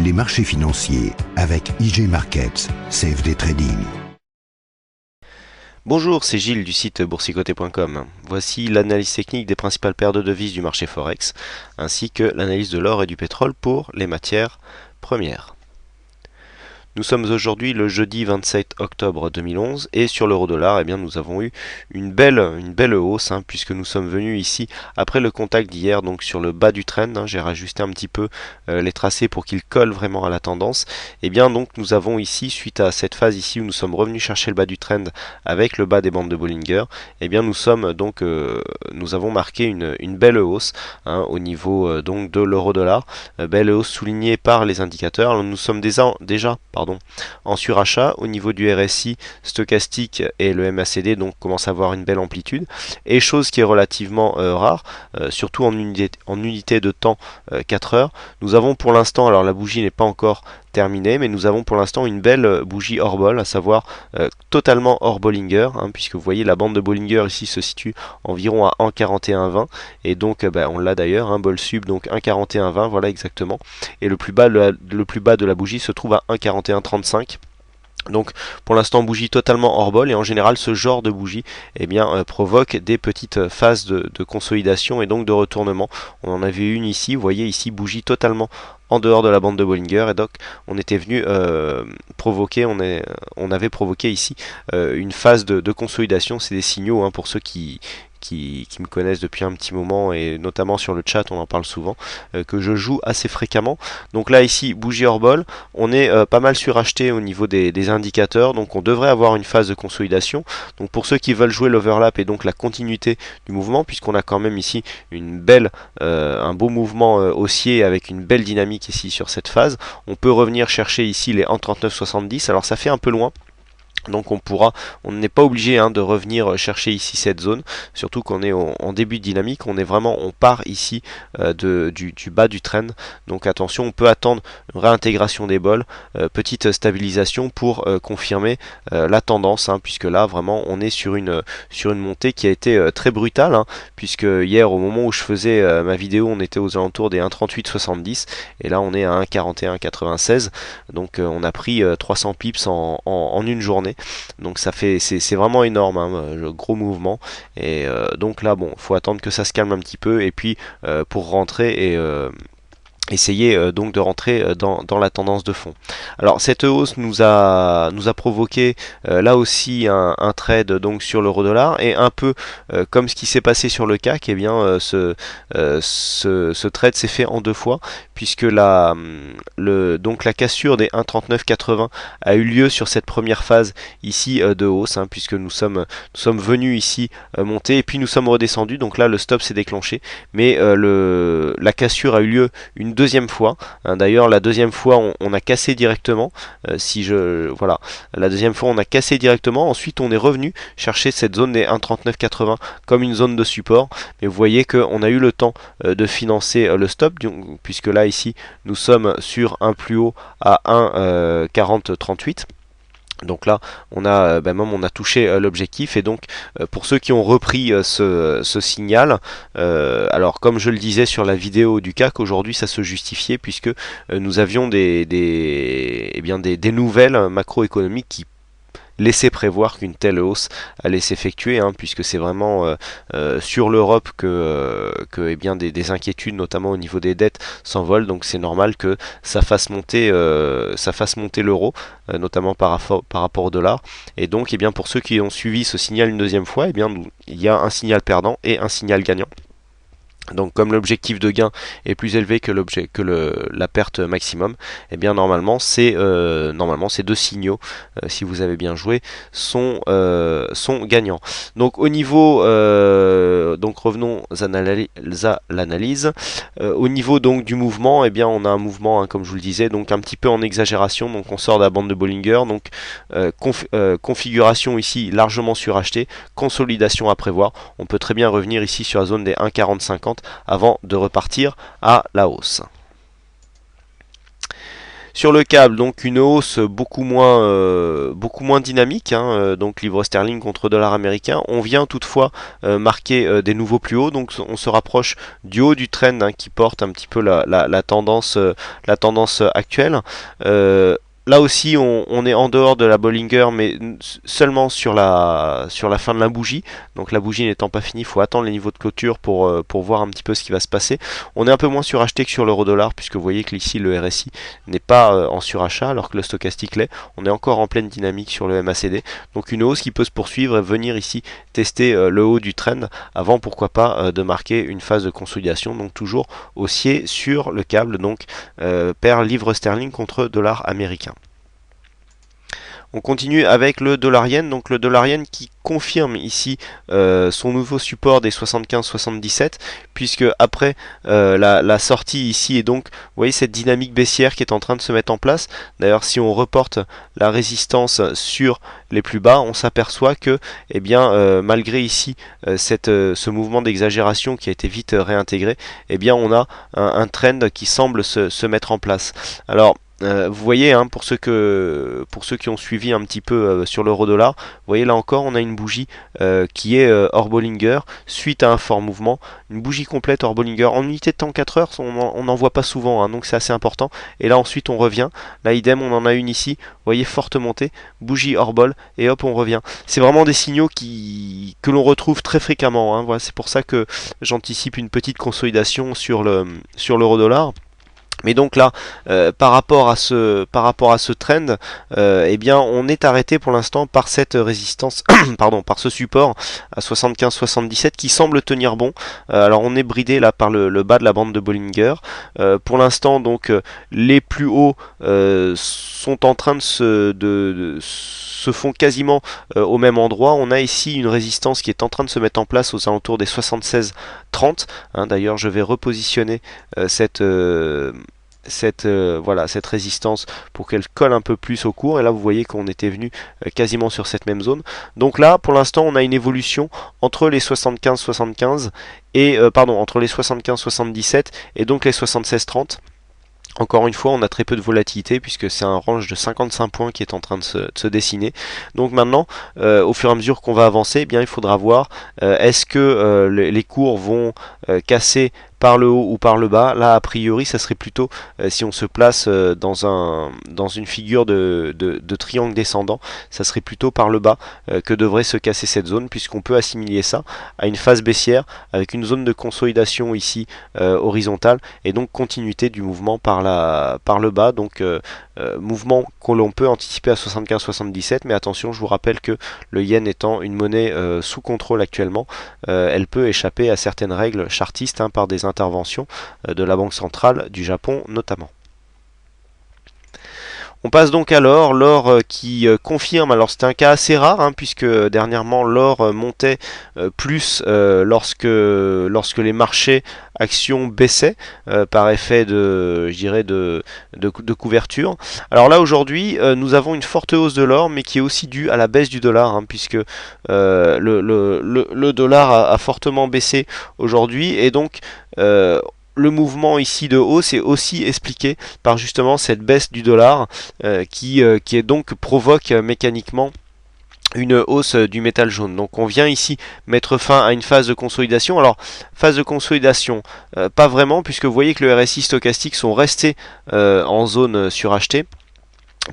Les marchés financiers avec IG Markets, CFD Trading. Bonjour, c'est Gilles du site boursicoté.com. Voici l'analyse technique des principales paires de devises du marché Forex, ainsi que l'analyse de l'or et du pétrole pour les matières premières. Nous sommes aujourd'hui le jeudi 27 octobre 2011 et sur l'euro-dollar, nous avons eu une belle hausse puisque nous sommes venus ici après le contact d'hier, donc sur le bas du trend. J'ai rajusté un petit peu les tracés pour qu'ils collent vraiment à la tendance. Donc nous avons ici, suite à cette phase ici où nous sommes revenus chercher le bas du trend avec le bas des bandes de Bollinger, nous avons marqué une belle hausse au niveau donc de l'euro-dollar, belle hausse soulignée par les indicateurs. Alors, nous sommes déjà en surachat au niveau du RSI stochastique et le MACD donc commence à avoir une belle amplitude, et chose qui est relativement rare, surtout en unité de temps 4 heures. Nous avons pour l'instant, alors la bougie n'est pas encore terminée, mais nous avons pour l'instant une belle bougie hors bol, à savoir totalement hors Bollinger, puisque vous voyez la bande de Bollinger ici se situe environ à 1,4120 et donc on l'a d'ailleurs, bol sub, donc 1,4120, voilà exactement, et le plus bas de la bougie se trouve à 1,4135. Donc pour l'instant bougie totalement hors bol, et en général ce genre de bougie provoque des petites phases de consolidation et donc de retournement. On en avait une ici, vous voyez ici, bougie totalement en dehors de la bande de Bollinger, et donc on était venu on avait provoqué ici une phase de consolidation. C'est des signaux pour ceux qui me connaissent depuis un petit moment, et notamment sur le chat on en parle souvent, que je joue assez fréquemment. Donc là ici bougie hors bol, on est pas mal suracheté au niveau des indicateurs, donc on devrait avoir une phase de consolidation. Donc pour ceux qui veulent jouer l'overlap et donc la continuité du mouvement, puisqu'on a quand même ici un beau mouvement haussier avec une belle dynamique ici sur cette phase, on peut revenir chercher ici les 1,3970. Alors ça fait un peu loin, donc on n'est pas obligé de revenir chercher ici cette zone, surtout qu'on est en début de dynamique. On part ici du bas du trend, donc attention, on peut attendre une réintégration des bols, petite stabilisation pour confirmer la tendance, puisque là vraiment on est sur une montée qui a été très brutale, puisque hier au moment où je faisais ma vidéo on était aux alentours des 1,3870 et là on est à 1,4196, donc on a pris 300 pips en une journée. Donc c'est vraiment énorme, gros mouvement, et donc là faut attendre que ça se calme un petit peu, et puis pour rentrer et essayer donc de rentrer dans la tendance de fond. Alors cette hausse nous a provoqué là aussi un trade donc sur l'euro-dollar, et un peu comme ce qui s'est passé sur le CAC, ce trade s'est fait en deux fois, puisque la cassure des 1,3980 a eu lieu sur cette première phase ici de hausse, puisque nous sommes venus ici monter, et puis nous sommes redescendus. Donc là le stop s'est déclenché, mais la cassure a eu lieu une deuxième fois. D'ailleurs la deuxième fois on a cassé directement, la deuxième fois on a cassé directement, ensuite on est revenu chercher cette zone des 1,3980 comme une zone de support, mais vous voyez qu'on a eu le temps de financer le stop, puisque là ici nous sommes sur un plus haut à 1,4038. Donc là on a touché l'objectif, et donc pour ceux qui ont repris ce signal, alors comme je le disais sur la vidéo du CAC, aujourd'hui ça se justifiait, puisque nous avions des nouvelles macroéconomiques qui laisser prévoir qu'une telle hausse allait s'effectuer, puisque c'est vraiment sur l'Europe que des inquiétudes, notamment au niveau des dettes, s'envolent. Donc c'est normal que ça fasse monter l'euro, notamment par rapport au dollar. Et donc pour ceux qui ont suivi ce signal une deuxième fois, il y a un signal perdant et un signal gagnant. Donc comme l'objectif de gain est plus élevé que la perte maximum, normalement ces deux signaux, si vous avez bien joué, sont gagnants. Donc au niveau revenons à l'analyse. Au niveau donc du mouvement, on a un mouvement, comme je vous le disais, donc un petit peu en exagération. Donc on sort de la bande de Bollinger, donc configuration ici largement surachetée, consolidation à prévoir. On peut très bien revenir ici sur la zone des 1,4050 avant de repartir à la hausse. Sur le câble, donc une hausse beaucoup moins dynamique, hein, donc livre sterling contre dollar américain. On vient toutefois marquer des nouveaux plus hauts, donc on se rapproche du haut du trend, hein, qui porte un petit peu la tendance actuelle. Là aussi, on est en dehors de la Bollinger, mais seulement sur la fin de la bougie. Donc la bougie n'étant pas finie, il faut attendre les niveaux de clôture pour voir un petit peu ce qui va se passer. On est un peu moins suracheté que sur l'euro-dollar, puisque vous voyez que ici le RSI n'est pas en surachat, alors que le stochastique l'est. On est encore en pleine dynamique sur le MACD. Donc une hausse qui peut se poursuivre et venir ici tester le haut du trend, avant pourquoi pas de marquer une phase de consolidation. Donc toujours haussier sur le câble, donc paire livre sterling contre dollar américain. On continue avec le dollar yen, donc le dollar yen qui confirme ici son nouveau support des 75-77, puisque après la sortie ici, et donc vous voyez cette dynamique baissière qui est en train de se mettre en place. D'ailleurs, si on reporte la résistance sur les plus bas, on s'aperçoit que malgré ici ce mouvement d'exagération qui a été vite réintégré, on a un trend qui semble se mettre en place. Alors vous voyez, hein, pour ceux qui ont suivi un petit peu sur l'euro-dollar, vous voyez là encore on a une bougie qui est hors Bollinger suite à un fort mouvement, une bougie complète hors Bollinger en unité de temps 4 heures, on n'en voit pas souvent, hein, donc c'est assez important. Et là ensuite on revient, là idem on en a une ici, vous voyez, forte montée, bougie hors bol, et hop on revient. C'est vraiment des signaux que l'on retrouve très fréquemment, hein. Voilà, c'est pour ça que j'anticipe une petite consolidation sur l'euro-dollar. Mais donc là, par rapport à ce trend, on est arrêté pour l'instant par cette résistance, pardon, par ce support à 75-77 qui semble tenir bon. Alors on est bridé là par le bas de la bande de Bollinger. Pour l'instant, donc les plus hauts sont en train de se font quasiment au même endroit. On a ici une résistance qui est en train de se mettre en place aux alentours des 76-30. Hein, d'ailleurs, je vais repositionner cette résistance pour qu'elle colle un peu plus au cours, et là vous voyez qu'on était venu quasiment sur cette même zone. Donc là pour l'instant on a une évolution entre les 75-75 et entre les 75-77 et donc les 76-30. Encore une fois, on a très peu de volatilité puisque c'est un range de 55 points qui est en train de se dessiner. Donc maintenant, au fur et à mesure qu'on va avancer, il faudra voir est-ce que les cours vont casser par le haut ou par le bas. Là, a priori, ça serait plutôt, si on se place dans une figure de triangle descendant, ça serait plutôt par le bas que devrait se casser cette zone, puisqu'on peut assimiler ça à une phase baissière avec une zone de consolidation ici horizontale, et donc continuité du mouvement par le bas. Donc mouvement que l'on peut anticiper à 75-77, mais attention, je vous rappelle que le yen étant une monnaie sous contrôle actuellement, elle peut échapper à certaines règles chartistes, hein, par des interventions de la Banque centrale du Japon notamment. On passe donc à l'or qui confirme, alors c'était un cas assez rare, hein, puisque dernièrement l'or montait plus lorsque les marchés actions baissaient par effet de couverture. Alors là aujourd'hui nous avons une forte hausse de l'or, mais qui est aussi due à la baisse du dollar, hein, puisque le dollar a fortement baissé aujourd'hui, et donc le mouvement ici de hausse est aussi expliqué par justement cette baisse du dollar qui est donc provoque mécaniquement une hausse du métal jaune. Donc on vient ici mettre fin à une phase de consolidation. Alors phase de consolidation, pas vraiment, puisque vous voyez que le RSI stochastique sont restés en zone surachetée.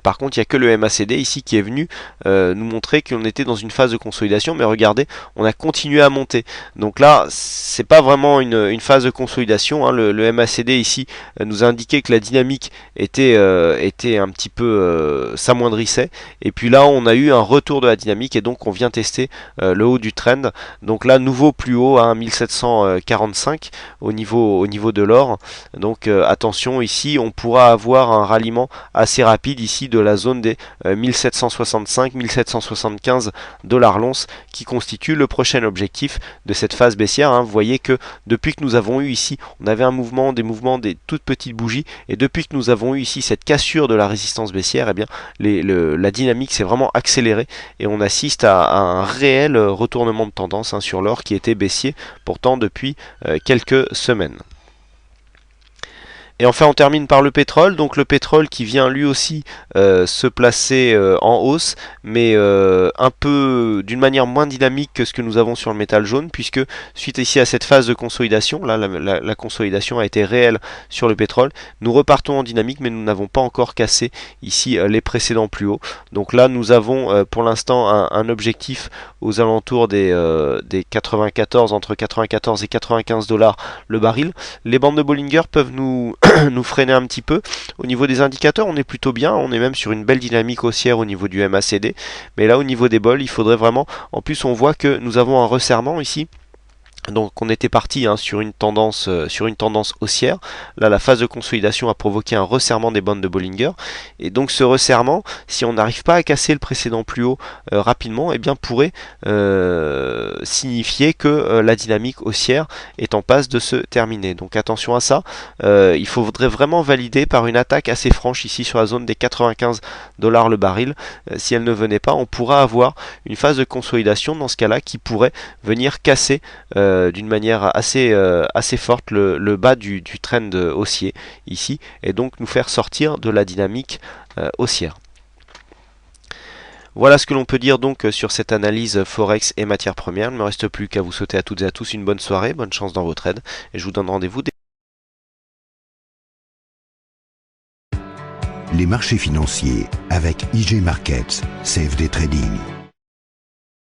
Par contre, il n'y a que le MACD ici qui est venu nous montrer qu'on était dans une phase de consolidation, mais regardez, on a continué à monter. Donc là, c'est pas vraiment une phase de consolidation, hein. Le MACD ici nous a indiqué que la dynamique était un petit peu s'amoindrissait. Et puis là, on a eu un retour de la dynamique, et donc on vient tester le haut du trend. Donc là, nouveau plus haut, hein, 1745 au niveau de l'or. Donc attention, ici, on pourra avoir un ralliement assez rapide ici de la zone des 1765-1775 dollars l'once, qui constitue le prochain objectif de cette phase baissière, hein. Vous voyez que depuis que nous avons eu ici, on avait des mouvements des toutes petites bougies, et depuis que nous avons eu ici cette cassure de la résistance baissière, la dynamique s'est vraiment accélérée, et on assiste à un réel retournement de tendance, hein, sur l'or qui était baissier pourtant depuis quelques semaines. Et enfin on termine par le pétrole, donc le pétrole qui vient lui aussi se placer en hausse, mais un peu d'une manière moins dynamique que ce que nous avons sur le métal jaune, puisque suite ici à cette phase de consolidation, là la consolidation a été réelle sur le pétrole, nous repartons en dynamique, mais nous n'avons pas encore cassé ici les précédents plus hauts. Donc là nous avons pour l'instant un objectif aux alentours des 94, entre 94 et 95 dollars le baril. Les bandes de Bollinger peuvent nous nous freiner un petit peu. Au niveau des indicateurs, on est plutôt bien, on est même sur une belle dynamique haussière au niveau du MACD, mais là au niveau des bols, il faudrait vraiment, en plus on voit que nous avons un resserrement ici. Donc on était parti sur une tendance haussière. Là la phase de consolidation a provoqué un resserrement des bandes de Bollinger. Et donc ce resserrement, si on n'arrive pas à casser le précédent plus haut rapidement, eh bien pourrait signifier que la dynamique haussière est en passe de se terminer. Donc attention à ça. Il faudrait vraiment valider par une attaque assez franche ici sur la zone des 95 dollars le baril. Si elle ne venait pas, on pourra avoir une phase de consolidation dans ce cas-là qui pourrait venir casser d'une manière assez forte le bas du trend haussier ici, et donc nous faire sortir de la dynamique haussière. Voilà ce que l'on peut dire donc sur cette analyse Forex et matières premières. Il ne me reste plus qu'à vous souhaiter à toutes et à tous une bonne soirée, bonne chance dans vos trades, et je vous donne rendez-vous Les marchés financiers avec IG Markets, CFD Trading.